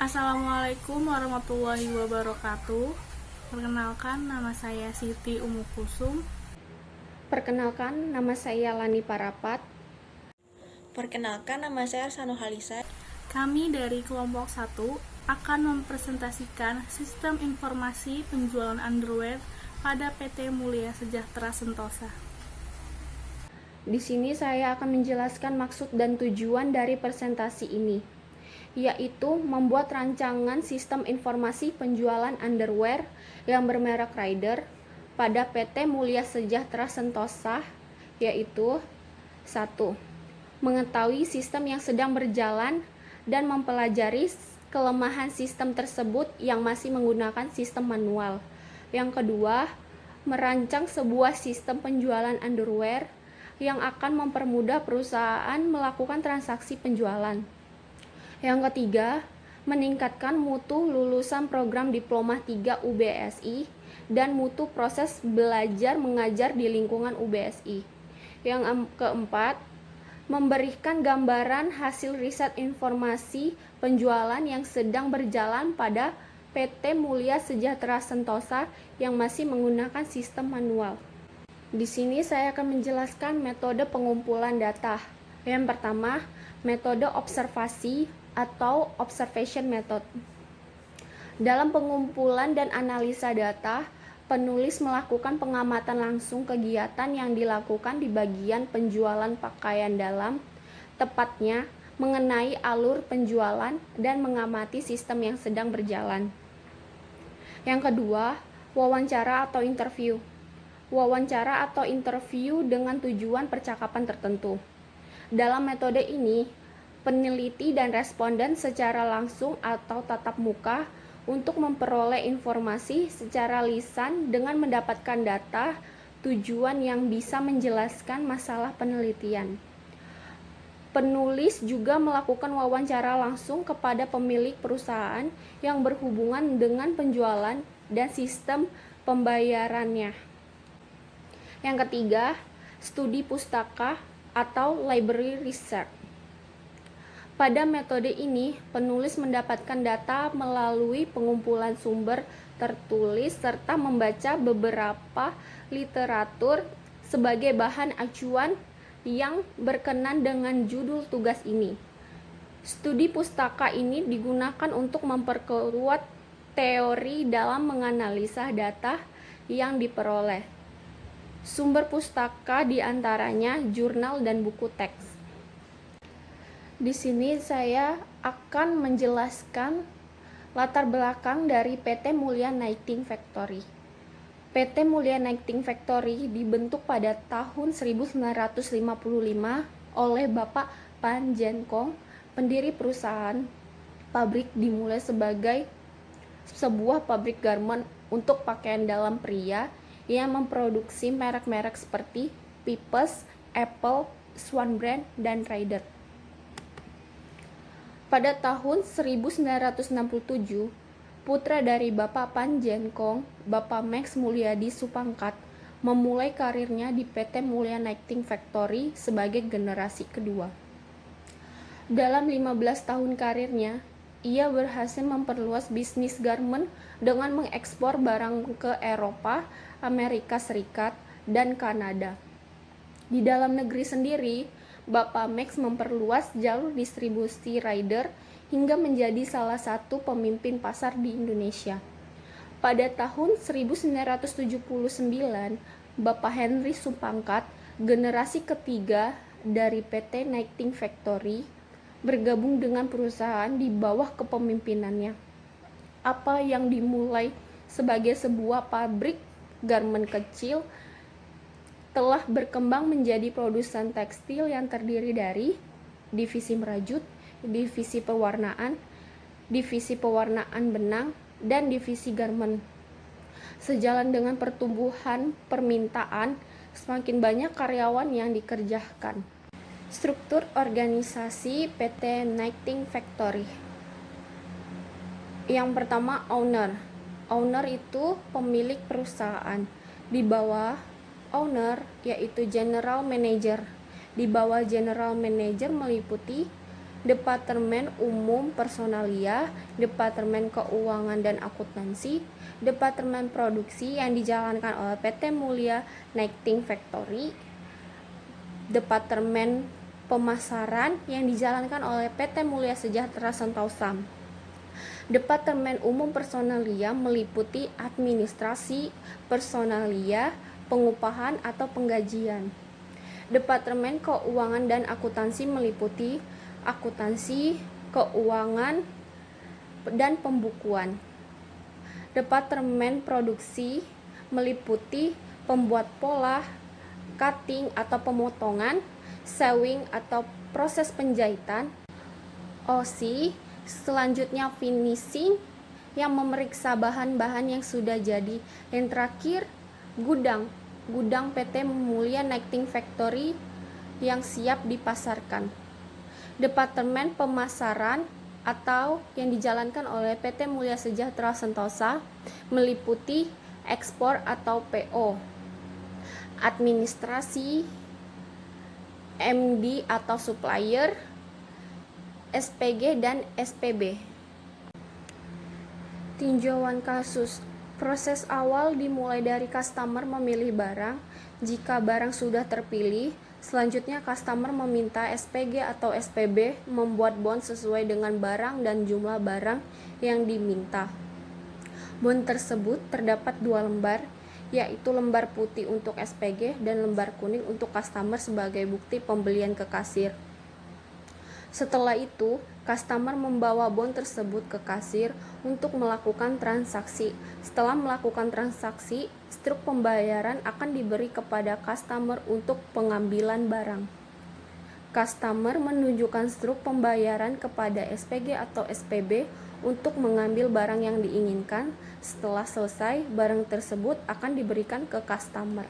Assalamualaikum warahmatullahi wabarakatuh. Perkenalkan, nama saya Siti Umu Kusum. Perkenalkan, nama saya Lani Parapat. Perkenalkan, nama saya Sanu Halisa. Kami dari kelompok 1 akan mempresentasikan sistem informasi penjualan underwear pada PT Mulia Sejahtera Sentosa. Di sini saya akan menjelaskan maksud dan tujuan dari presentasi ini, yaitu membuat rancangan sistem informasi penjualan underwear yang bermerek Rider pada PT Mulia Sejahtera Sentosa, yaitu 1. Mengetahui sistem yang sedang berjalan dan mempelajari kelemahan sistem tersebut yang masih menggunakan sistem manual. Yang kedua, merancang sebuah sistem penjualan underwear yang akan mempermudah perusahaan melakukan transaksi penjualan. Yang ketiga, meningkatkan mutu lulusan program Diploma 3 UBSI dan mutu proses belajar mengajar di lingkungan UBSI. Yang keempat, memberikan gambaran hasil riset informasi penjualan yang sedang berjalan pada PT Mulia Sejahtera Sentosa yang masih menggunakan sistem manual. Di sini saya akan menjelaskan metode pengumpulan data. Yang pertama, metode observasi atau observation method. Dalam pengumpulan dan analisa data, penulis melakukan pengamatan langsung kegiatan yang dilakukan di bagian penjualan pakaian dalam, tepatnya mengenai alur penjualan dan mengamati sistem yang sedang berjalan. Yang kedua, wawancara atau interview. Wawancara atau interview dengan tujuan percakapan tertentu. Dalam metode ini, peneliti dan responden secara langsung atau tatap muka untuk memperoleh informasi secara lisan dengan mendapatkan data tujuan yang bisa menjelaskan masalah penelitian. Penulis juga melakukan wawancara langsung kepada pemilik perusahaan yang berhubungan dengan penjualan dan sistem pembayarannya. Yang ketiga, studi pustaka atau library research. Pada metode ini, penulis mendapatkan data melalui pengumpulan sumber tertulis serta membaca beberapa literatur sebagai bahan acuan yang berkenan dengan judul tugas ini. Studi pustaka ini digunakan untuk memperkuat teori dalam menganalisa data yang diperoleh. Sumber pustaka diantaranya jurnal dan buku teks. Di sini saya akan menjelaskan latar belakang dari PT Mulia Knitting Factory. PT Mulia Knitting Factory dibentuk pada tahun 1955 oleh Bapak Pan Jen Kong, pendiri perusahaan. Pabrik dimulai sebagai sebuah pabrik garment untuk pakaian dalam pria yang memproduksi merek-merek seperti Pipes, Apple, Swan Brand, dan Rider. Pada tahun 1967, putra dari Bapak Pan Jen Kong, Bapak Max Mulyadi Supangkat, memulai karirnya di PT Mulia Knitting Factory sebagai generasi kedua. Dalam 15 tahun karirnya, ia berhasil memperluas bisnis garment dengan mengekspor barang ke Eropa, Amerika Serikat, dan Kanada. Di dalam negeri sendiri, Bapak Max memperluas jalur distribusi Rider hingga menjadi salah satu pemimpin pasar di Indonesia. Pada tahun 1979, Bapak Henry Supangkat, generasi ketiga dari PT Knitting Factory, bergabung dengan perusahaan di bawah kepemimpinannya. Apa yang dimulai sebagai sebuah pabrik garment kecil telah berkembang menjadi produsen tekstil yang terdiri dari divisi merajut, divisi pewarnaan benang, dan divisi garment. Sejalan dengan pertumbuhan permintaan, semakin banyak karyawan yang dikerjakan. Struktur organisasi PT Knitting Factory. Yang pertama, owner. Owner itu pemilik perusahaan. Di bawah owner yaitu general manager. Di bawah general manager meliputi Departemen Umum Personalia, Departemen Keuangan dan Akuntansi, Departemen Produksi yang dijalankan oleh PT Mulia Knitting Factory, Departemen Pemasaran yang dijalankan oleh PT Mulia Sejahtera Sentosa. Departemen Umum Personalia meliputi administrasi, personalia, pengupahan atau penggajian. Departemen Keuangan dan Akuntansi meliputi akuntansi, keuangan, dan pembukuan. Departemen Produksi meliputi pembuat pola, cutting atau pemotongan, sewing atau proses penjahitan, OC, selanjutnya finishing yang memeriksa bahan-bahan yang sudah jadi, yang terakhir gudang PT Mulia Knitting Factory yang siap dipasarkan. Departemen Pemasaran atau yang dijalankan oleh PT Mulia Sejahtera Sentosa meliputi ekspor atau PO, administrasi, MD atau supplier, SPG dan SPB. Tinjauan kasus. Proses awal dimulai dari customer memilih barang. Jika barang sudah terpilih, selanjutnya customer meminta SPG atau SPB membuat bond sesuai dengan barang dan jumlah barang yang diminta. Bond tersebut terdapat 2 lembar, yaitu lembar putih untuk SPG dan lembar kuning untuk customer sebagai bukti pembelian ke kasir. Setelah itu, customer membawa bond tersebut ke kasir untuk melakukan transaksi. Setelah melakukan transaksi, struk pembayaran akan diberi kepada customer untuk pengambilan barang. Customer menunjukkan struk pembayaran kepada SPG atau SPB untuk mengambil barang yang diinginkan. Setelah selesai, barang tersebut akan diberikan ke customer.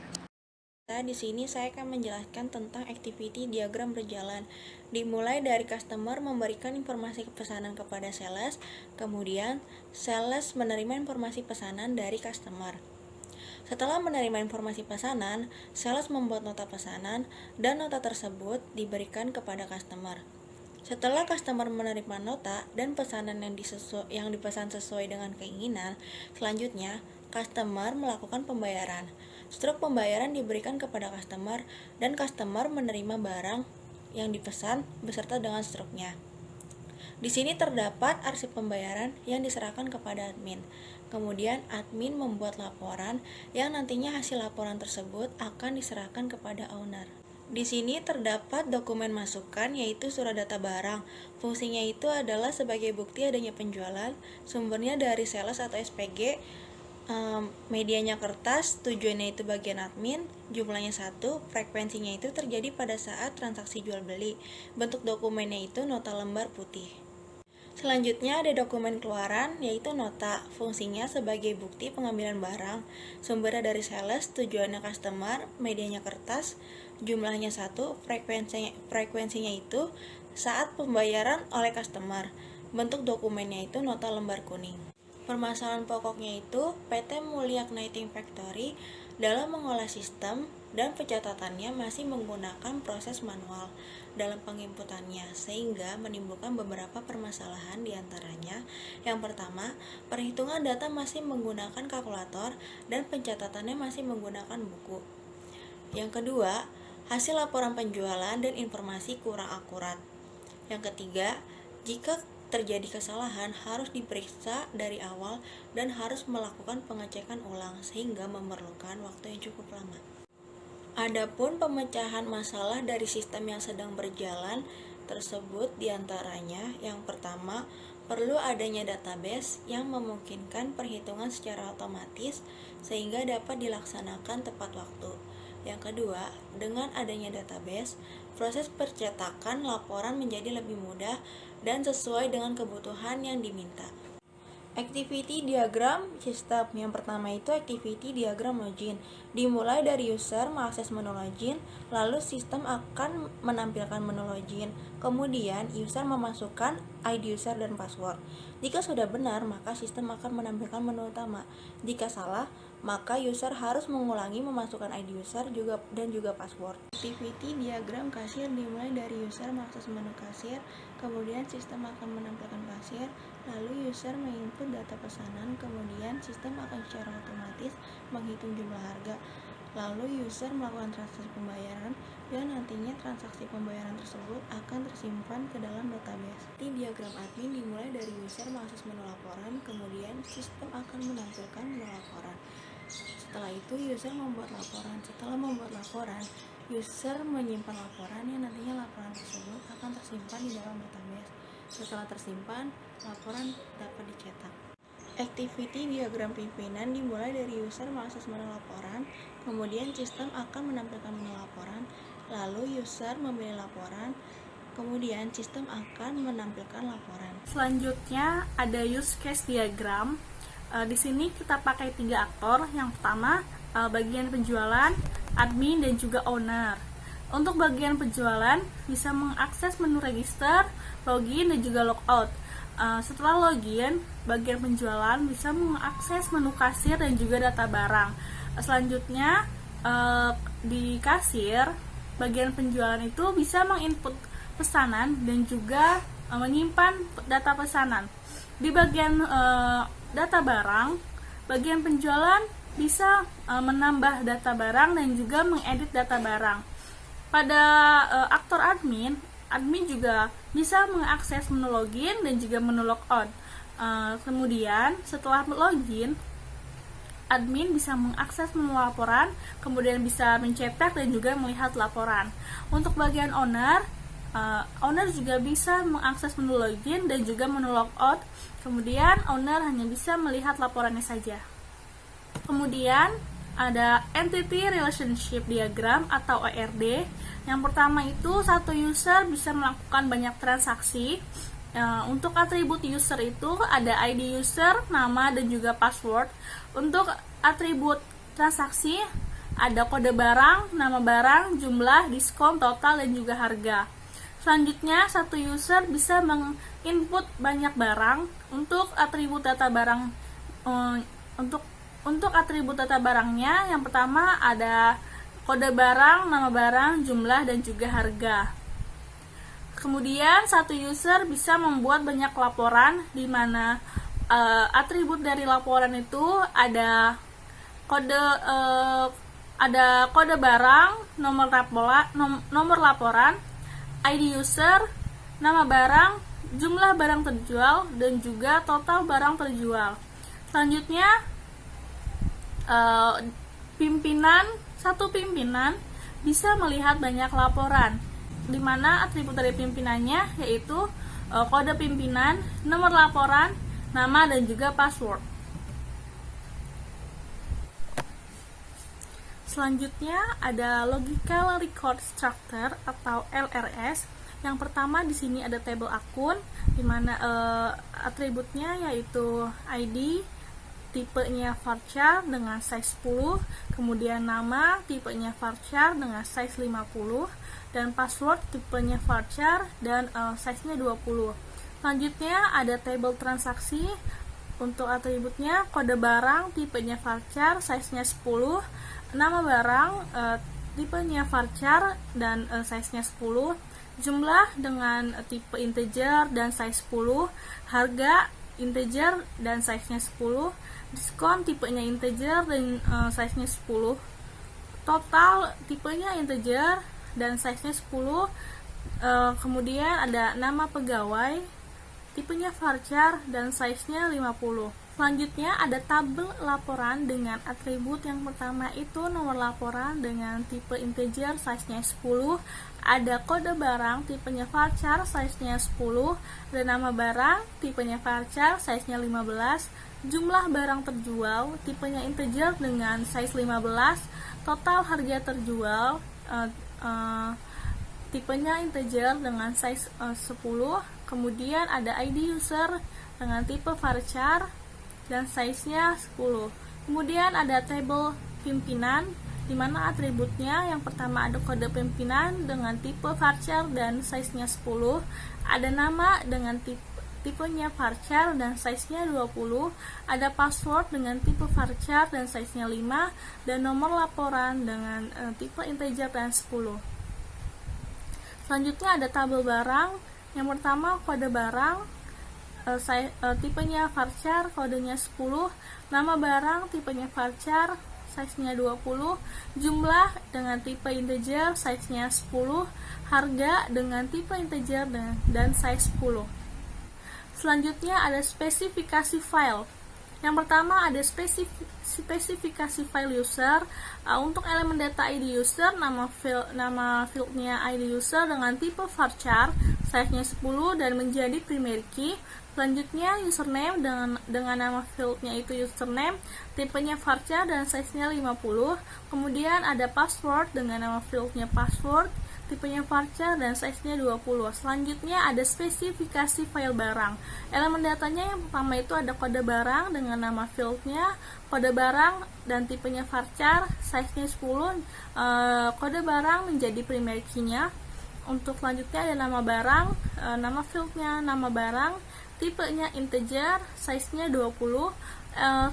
Di sini saya akan menjelaskan tentang activity diagram berjalan. Dimulai dari customer memberikan informasi pesanan kepada sales, kemudian sales menerima informasi pesanan dari customer. Setelah menerima informasi pesanan, sales membuat nota pesanan dan nota tersebut diberikan kepada customer. Setelah customer menerima nota dan pesanan yang dipesan sesuai dengan keinginan, selanjutnya customer melakukan pembayaran. Struk pembayaran diberikan kepada customer dan customer menerima barang yang dipesan beserta dengan struknya. Di sini terdapat arsip pembayaran yang diserahkan kepada admin. Kemudian admin membuat laporan yang nantinya hasil laporan tersebut akan diserahkan kepada owner. Di sini terdapat dokumen masukan yaitu surat data barang. Fungsinya itu adalah sebagai bukti adanya penjualan, sumbernya dari sales atau SPG, medianya kertas, tujuannya itu bagian admin, jumlahnya 1, frekuensinya itu terjadi pada saat transaksi jual beli. Bentuk dokumennya itu nota lembar putih. Selanjutnya ada dokumen keluaran yaitu nota, fungsinya sebagai bukti pengambilan barang, sumbernya dari sales, tujuannya customer, medianya kertas, jumlahnya 1, frekuensinya itu saat pembayaran oleh customer. Bentuk dokumennya itu nota lembar kuning. Permasalahan pokoknya itu PT Mulia Knitting Factory dalam mengolah sistem dan pencatatannya masih menggunakan proses manual dalam penginputannya sehingga menimbulkan beberapa permasalahan diantaranya. Yang pertama, perhitungan data masih menggunakan kalkulator dan pencatatannya masih menggunakan buku. Yang kedua, hasil laporan penjualan dan informasi kurang akurat. Yang ketiga, jika terjadi kesalahan harus diperiksa dari awal dan harus melakukan pengecekan ulang sehingga memerlukan waktu yang cukup lama. Adapun pemecahan masalah dari sistem yang sedang berjalan tersebut diantaranya yang pertama, perlu adanya database yang memungkinkan perhitungan secara otomatis sehingga dapat dilaksanakan tepat waktu. Yang kedua, dengan adanya database, proses percetakan laporan menjadi lebih mudah dan sesuai dengan kebutuhan yang diminta. Activity diagram sistem. Yang pertama itu activity diagram login. Dimulai dari user mengakses menu login, lalu sistem akan menampilkan menu login. Kemudian user memasukkan ID user dan password. Jika sudah benar, maka sistem akan menampilkan menu utama. Jika salah, maka user harus mengulangi memasukkan ID user dan juga password. Activity diagram kasir dimulai dari user mengakses menu kasir, kemudian sistem akan menampilkan kasir, lalu user menginput data pesanan, kemudian sistem akan secara otomatis menghitung jumlah harga, lalu user melakukan transaksi pembayaran, dan nantinya transaksi pembayaran tersebut akan tersimpan ke dalam database. Di diagram admin dimulai dari user mengakses menu laporan, kemudian sistem akan menampilkan menu laporan. Setelah itu user membuat laporan. Setelah membuat laporan, user menyimpan laporan yang nantinya laporan tersebut akan tersimpan di dalam database. Setelah tersimpan, laporan dapat dicetak. Activity diagram pimpinan dimulai dari user mengakses menu laporan, kemudian sistem akan menampilkan menu laporan, lalu user memilih laporan, kemudian sistem akan menampilkan laporan. Selanjutnya ada use case diagram. Di sini kita pakai 3 aktor. Yang pertama bagian penjualan, admin, dan juga owner. Untuk bagian penjualan bisa mengakses menu register, login, dan juga logout. Setelah login, bagian penjualan bisa mengakses menu kasir dan juga data barang. Selanjutnya di kasir, bagian penjualan itu bisa menginput pesanan dan juga menyimpan data pesanan. Di bagian data barang, bagian penjualan bisa menambah data barang dan juga mengedit data barang. Pada aktor admin juga bisa mengakses menu login dan juga menu logout. Kemudian setelah login, admin bisa mengakses menu laporan, kemudian bisa mencetak dan juga melihat laporan. Untuk bagian owner juga bisa mengakses menu login dan juga menu logout. Kemudian owner hanya bisa melihat laporannya saja. Kemudian ada entity relationship diagram atau ERD. Yang pertama itu satu user bisa melakukan banyak transaksi. Untuk atribut user itu ada ID user, nama, dan juga password. Untuk atribut transaksi ada kode barang, nama barang, jumlah, diskon, total, dan juga harga. Selanjutnya, satu user bisa menginput banyak barang. Untuk atribut data barang, untuk atribut data barangnya, yang pertama ada kode barang, nama barang, jumlah, dan juga harga. Kemudian, satu user bisa membuat banyak laporan, di mana atribut dari laporan itu ada kode barang, nomor laporan, ID user, nama barang, jumlah barang terjual, dan juga total barang terjual. Selanjutnya, satu pimpinan bisa melihat banyak laporan, di mana atribut dari pimpinannya yaitu kode pimpinan, nomor laporan, nama, dan juga password. Selanjutnya ada logical record structure atau LRS. Yang pertama di sini ada table akun, di mana atributnya yaitu ID, tipenya varchar dengan size 10, kemudian nama, tipenya varchar dengan size 50, dan password tipenya varchar dan size-nya 20. Selanjutnya ada table transaksi. Untuk atributnya kode barang, tipenya varchar, size-nya 10, nama barang, tipenya varchar dan size-nya 10, jumlah dengan tipe integer dan size 10, harga integer dan size-nya 10, diskon tipenya integer dan size-nya 10, total tipenya integer dan size-nya 10. Kemudian ada nama pegawai, tipenya varchar dan size-nya 50. Selanjutnya ada tabel laporan dengan atribut. Yang pertama itu nomor laporan dengan tipe integer, size-nya 10, ada kode barang, tipenya varchar, size-nya 10, dan nama barang, tipenya varchar, size-nya 15, jumlah barang terjual, tipenya integer dengan size 15, total harga terjual, tipenya integer dengan size 10, kemudian ada ID user dengan tipe varchar, dan size-nya 10. Kemudian ada tabel pimpinan, di mana atributnya yang pertama ada kode pimpinan dengan tipe varchar dan size-nya 10, ada nama dengan tipenya varchar dan size-nya 20, ada password dengan tipe varchar dan size-nya 5, dan nomor laporan dengan tipe integer dan 10. Selanjutnya ada tabel barang. Yang pertama kode barang, tipenya varchar, kodenya 10, nama barang tipenya varchar, size-nya 20, jumlah dengan tipe integer, size-nya 10, harga dengan tipe integer dan size 10. Selanjutnya ada spesifikasi file. Yang pertama ada spesifikasi file user. Untuk elemen data ID user, nama fieldnya ID user dengan tipe varchar, size-nya 10 dan menjadi primary key. Selanjutnya username dengan nama fieldnya itu username, tipenya varchar dan size-nya 50. Kemudian ada password dengan nama fieldnya password, tipenya varchar dan size-nya 20. Selanjutnya ada spesifikasi file barang. Elemen datanya yang pertama itu ada kode barang dengan nama fieldnya, kode barang dan tipenya varchar, size-nya 10. Kode barang menjadi primary key-nya. Untuk selanjutnya ada nama barang, nama fieldnya nama barang, tipenya integer, size-nya 20.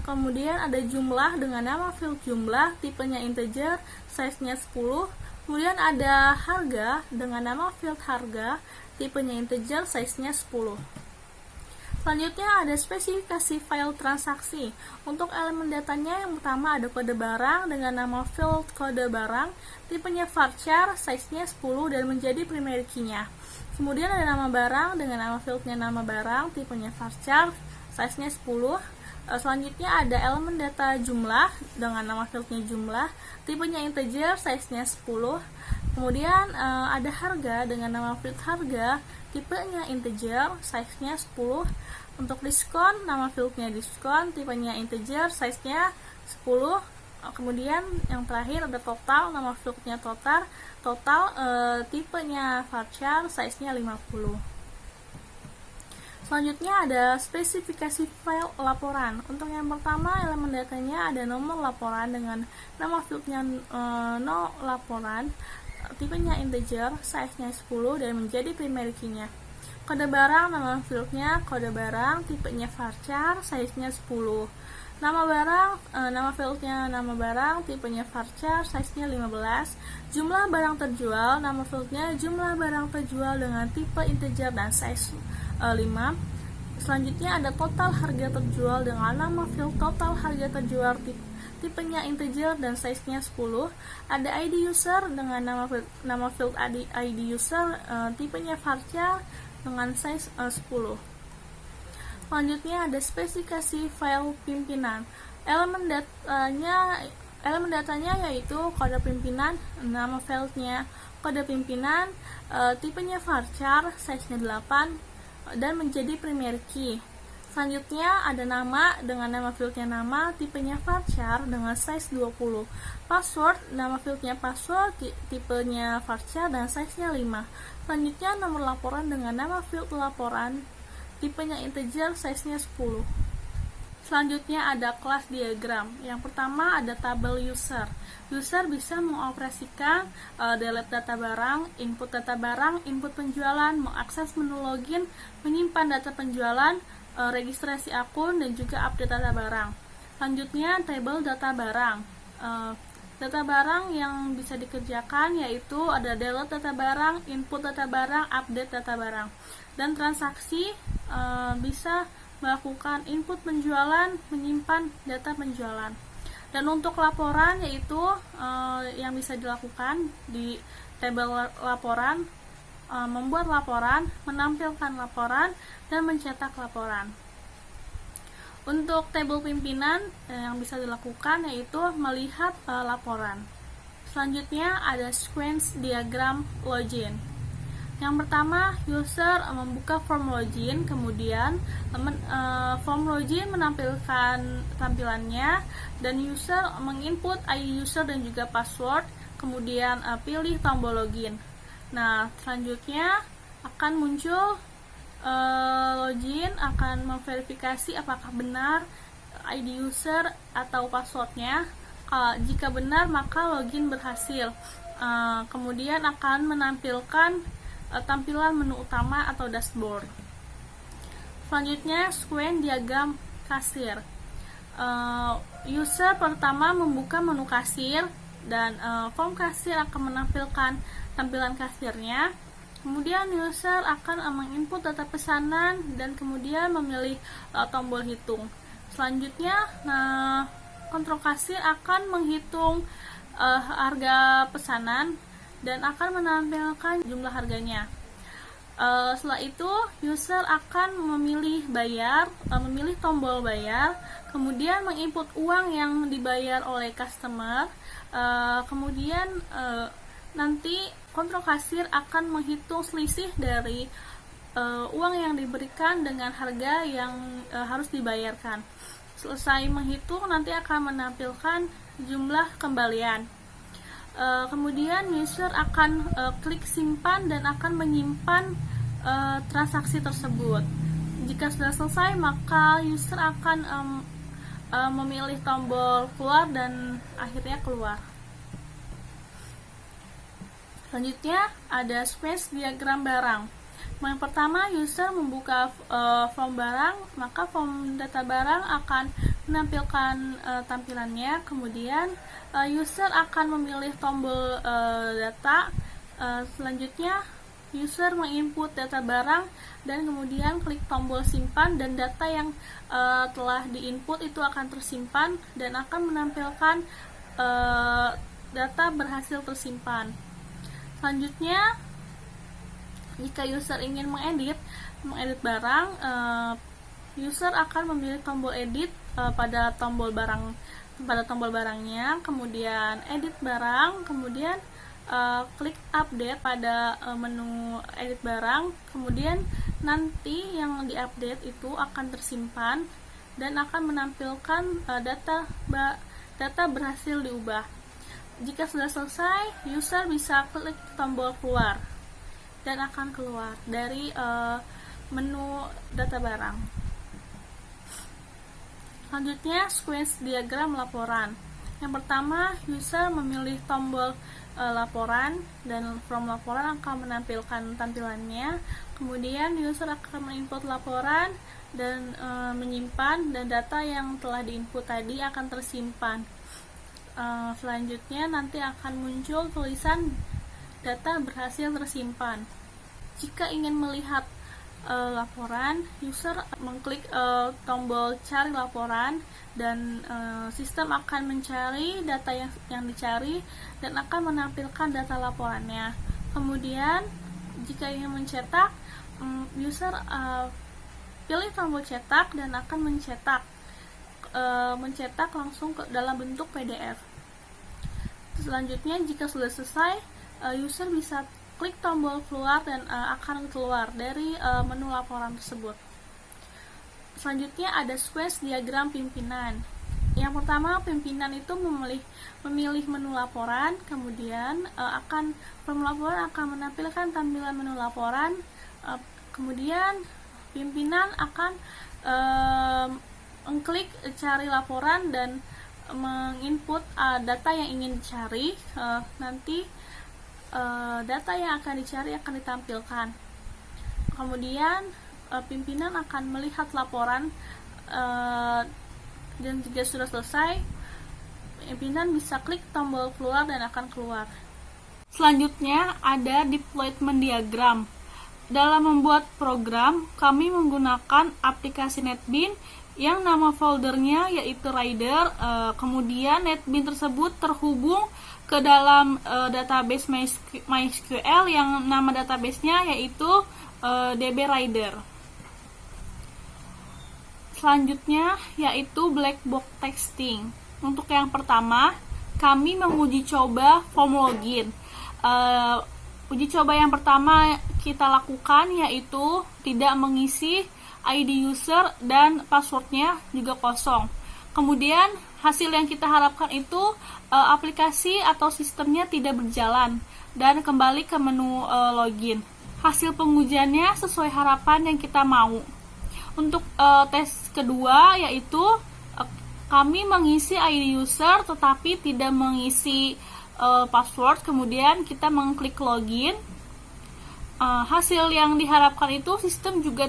Kemudian ada jumlah dengan nama field jumlah, tipenya integer, size-nya 10. Kemudian ada harga dengan nama field harga, tipenya integer, size-nya 10. Selanjutnya ada spesifikasi file transaksi. Untuk elemen datanya yang pertama ada kode barang dengan nama field kode barang, tipenya varchar, size-nya 10 dan menjadi primary key-nya. Kemudian ada nama barang dengan nama fieldnya nama barang, tipenya varchar, size-nya 10. Selanjutnya ada elemen data jumlah dengan nama fieldnya jumlah, tipenya integer, size-nya 10. Kemudian ada harga dengan nama field harga, tipenya integer, size-nya 10. Untuk diskon, nama fieldnya diskon, tipenya integer, size-nya 10. Kemudian yang terakhir ada total, nama fieldnya total, tipenya varchar, size-nya 50. Selanjutnya ada spesifikasi file laporan. Untuk yang pertama elemen datanya ada nomor laporan dengan nama fieldnya no laporan, tipenya integer, size-nya 10 dan menjadi primary key-nya. Kode barang, nama fieldnya kode barang, tipenya varchar, size-nya 10. Nama barang, nama fieldnya nama barang, tipenya varchar, size-nya 15. Jumlah barang terjual, nama fieldnya jumlah barang terjual dengan tipe integer dan size 5. Selanjutnya ada total harga terjual dengan nama field total harga terjual, tipenya integer dan size-nya 10. Ada ID user dengan nama field ID user, tipenya varchar dengan size 10. Selanjutnya ada spesifikasi file pimpinan. Elemen datanya yaitu kode pimpinan, nama fieldnya kode pimpinan, tipenya varchar, size-nya 8 dan menjadi primary key. Selanjutnya ada nama dengan nama fieldnya nama, tipenya varchar dengan size 20. Password, nama fieldnya password, tipenya varchar dan size-nya 5. Selanjutnya nomor laporan dengan nama field laporan, tipenya integer, size-nya 10. Selanjutnya ada kelas diagram. Yang pertama ada tabel user. User bisa mengoperasikan delete data barang, input penjualan, mengakses menu login, menyimpan data penjualan, registrasi akun, dan juga update data barang. Selanjutnya tabel data barang. Data barang yang bisa dikerjakan yaitu ada delete data barang, input data barang, update data barang. Dan transaksi bisa melakukan input penjualan, menyimpan data penjualan. Dan untuk laporan yaitu yang bisa dilakukan di tabel laporan, membuat laporan, menampilkan laporan, dan mencetak laporan. Untuk tabel pimpinan yang bisa dilakukan yaitu melihat laporan. Selanjutnya ada sequence diagram login. Yang pertama, user membuka form login, kemudian form login menampilkan tampilannya, dan user menginput ID user dan juga password, kemudian pilih tombol login. Nah, selanjutnya akan muncul login, akan memverifikasi apakah benar ID user atau passwordnya. Jika benar maka login berhasil. Kemudian akan menampilkan tampilan menu utama atau dashboard. Selanjutnya sequence diagram kasir. User pertama membuka menu kasir dan form kasir akan menampilkan tampilan kasirnya. Kemudian user akan menginput data pesanan dan kemudian memilih tombol hitung. Selanjutnya, kontrol kasir akan menghitung harga pesanan dan akan menampilkan jumlah harganya. Setelah itu, user akan memilih bayar, memilih tombol bayar, kemudian menginput uang yang dibayar oleh customer. Kemudian nanti kontrol kasir akan menghitung selisih dari uang yang diberikan dengan harga yang harus dibayarkan. Selesai menghitung, nanti akan menampilkan jumlah kembalian. Kemudian user akan klik simpan dan akan menyimpan transaksi tersebut. Jika sudah selesai, maka user akan memilih tombol keluar dan akhirnya keluar. Selanjutnya ada space diagram barang. Yang pertama, user membuka form barang, maka form data barang akan menampilkan tampilannya. Kemudian user akan memilih tombol data. Selanjutnya user menginput data barang dan kemudian klik tombol simpan, dan data yang telah diinput itu akan tersimpan dan akan menampilkan data berhasil tersimpan. Selanjutnya, jika user ingin mengedit barang, user akan memilih tombol edit pada tombol barangnya, kemudian edit barang, kemudian klik update pada menu edit barang, kemudian nanti yang diupdate itu akan tersimpan dan akan menampilkan data berhasil diubah. Jika sudah selesai, user bisa klik tombol keluar dan akan keluar dari menu data barang. Selanjutnya, sequence diagram laporan. Yang pertama, user memilih tombol laporan dan form laporan akan menampilkan tampilannya. Kemudian user akan menginput laporan dan menyimpan, dan data yang telah diinput tadi akan tersimpan. Selanjutnya nanti akan muncul tulisan data berhasil tersimpan. Jika ingin melihat laporan, user mengklik tombol cari laporan dan sistem akan mencari data yang dicari dan akan menampilkan data laporannya. Kemudian jika ingin mencetak, user pilih tombol cetak dan akan mencetak langsung dalam bentuk PDF. Selanjutnya, jika sudah selesai, user bisa klik tombol keluar dan akan keluar dari menu laporan tersebut. Selanjutnya ada sequence diagram pimpinan. Yang pertama, pimpinan itu memilih menu laporan, kemudian form laporan akan menampilkan tampilan menu laporan, kemudian pimpinan akan mengklik cari laporan dan menginput data yang ingin dicari. Nanti data yang akan dicari akan ditampilkan. Kemudian pimpinan akan melihat laporan dan jika sudah selesai, pimpinan bisa klik tombol keluar dan akan keluar. Selanjutnya ada deployment diagram. Dalam membuat program, kami menggunakan aplikasi NetBeans yang nama foldernya yaitu Rider. Kemudian NetBeans tersebut terhubung ke dalam database MySQL yang nama databasenya yaitu DB Rider. Selanjutnya yaitu black box testing. Untuk yang pertama, kami menguji coba form login. Uji coba yang pertama kita lakukan yaitu tidak mengisi ID user dan passwordnya juga kosong. Kemudian hasil yang kita harapkan itu aplikasi atau sistemnya tidak berjalan dan kembali ke menu login. Hasil pengujiannya sesuai harapan yang kita mau. Untuk tes kedua yaitu kami mengisi ID user tetapi tidak mengisi password, kemudian kita mengklik login. Hasil yang diharapkan itu sistem juga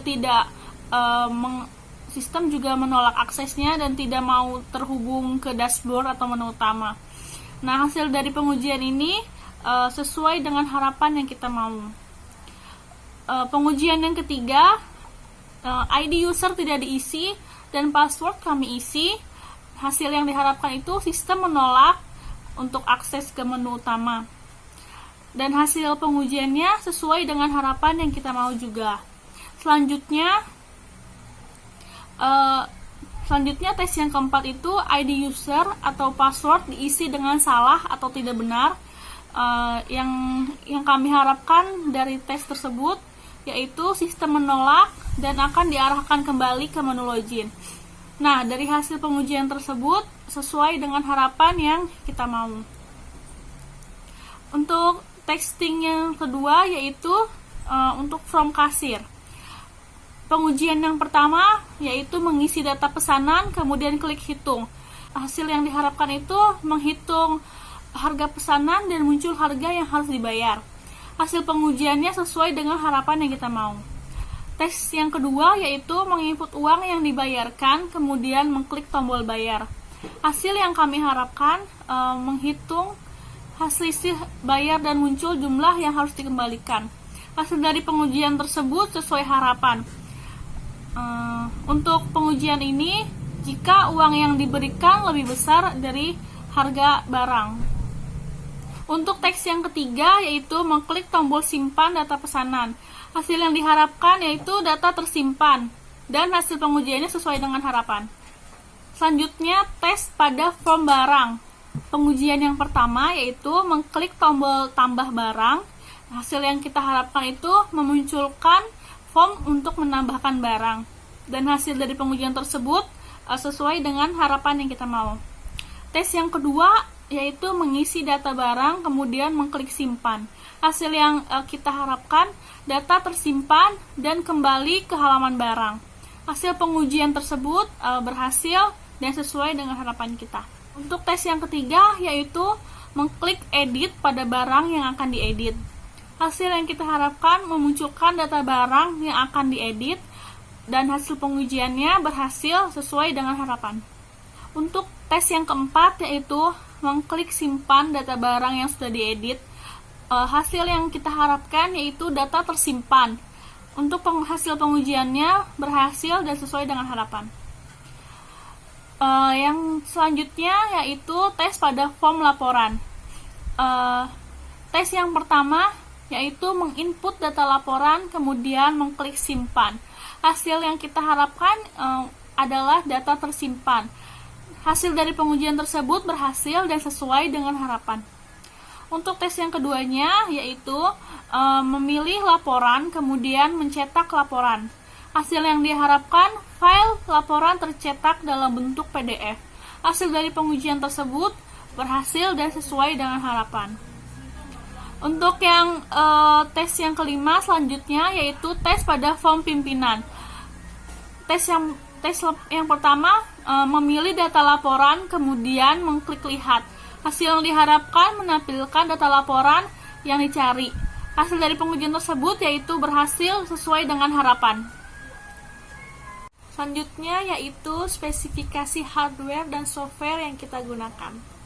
menolak aksesnya dan tidak mau terhubung ke dashboard atau menu utama. Nah, hasil dari pengujian ini sesuai dengan harapan yang kita mau. Pengujian yang ketiga, ID user tidak diisi dan password kami isi. Hasil yang diharapkan itu sistem menolak untuk akses ke menu utama. Dan hasil pengujiannya sesuai dengan harapan yang kita mau juga. Selanjutnya tes yang keempat itu ID user atau password diisi dengan salah atau tidak benar. Yang kami harapkan dari tes tersebut yaitu sistem menolak dan akan diarahkan kembali ke menu login. Nah, dari hasil pengujian tersebut sesuai dengan harapan yang kita mau. Untuk texting yang kedua yaitu untuk from kasir. Pengujian yang pertama yaitu mengisi data pesanan, kemudian klik hitung. Hasil yang diharapkan itu menghitung harga pesanan dan muncul harga yang harus dibayar. Hasil pengujiannya sesuai dengan harapan yang kita mau. Tes yang kedua yaitu menginput uang yang dibayarkan, kemudian mengklik tombol bayar. Hasil yang kami harapkan menghitung selisih bayar dan muncul jumlah yang harus dikembalikan. Hasil dari pengujian tersebut sesuai harapan. Untuk pengujian ini, jika uang yang diberikan lebih besar dari harga barang. Untuk teks yang ketiga yaitu mengklik tombol simpan data pesanan. Hasil yang diharapkan yaitu data tersimpan dan hasil pengujiannya sesuai dengan harapan. Selanjutnya tes pada form barang. Pengujian yang pertama yaitu mengklik tombol tambah barang. Hasil yang kita harapkan itu memunculkan form untuk menambahkan barang, dan hasil dari pengujian tersebut sesuai dengan harapan yang kita mau. Tes yang kedua yaitu mengisi data barang, kemudian mengklik simpan. Hasil yang kita harapkan data tersimpan dan kembali ke halaman barang. Hasil pengujian tersebut berhasil dan sesuai dengan harapan kita. Untuk tes yang ketiga yaitu mengklik edit pada barang yang akan diedit. Hasil yang kita harapkan memunculkan data barang yang akan diedit dan hasil pengujiannya berhasil sesuai dengan harapan. Untuk tes yang keempat yaitu mengklik simpan data barang yang sudah diedit. Hasil yang kita harapkan yaitu data tersimpan. Untuk hasil pengujiannya berhasil dan sesuai dengan harapan. Yang selanjutnya yaitu tes pada form laporan. Tes yang pertama yaitu menginput data laporan, kemudian mengklik simpan. Hasil yang kita harapkan adalah data tersimpan. Hasil dari pengujian tersebut berhasil dan sesuai dengan harapan. Untuk tes yang keduanya yaitu memilih laporan, kemudian mencetak laporan. Hasil yang diharapkan file laporan tercetak dalam bentuk PDF. Hasil dari pengujian tersebut berhasil dan sesuai dengan harapan. Untuk yang tes yang kelima selanjutnya yaitu tes pada form pimpinan. Tes yang pertama memilih data laporan, kemudian mengklik lihat. Hasil yang diharapkan menampilkan data laporan yang dicari. Hasil dari pengujian tersebut yaitu berhasil sesuai dengan harapan. Selanjutnya yaitu spesifikasi hardware dan software yang kita gunakan.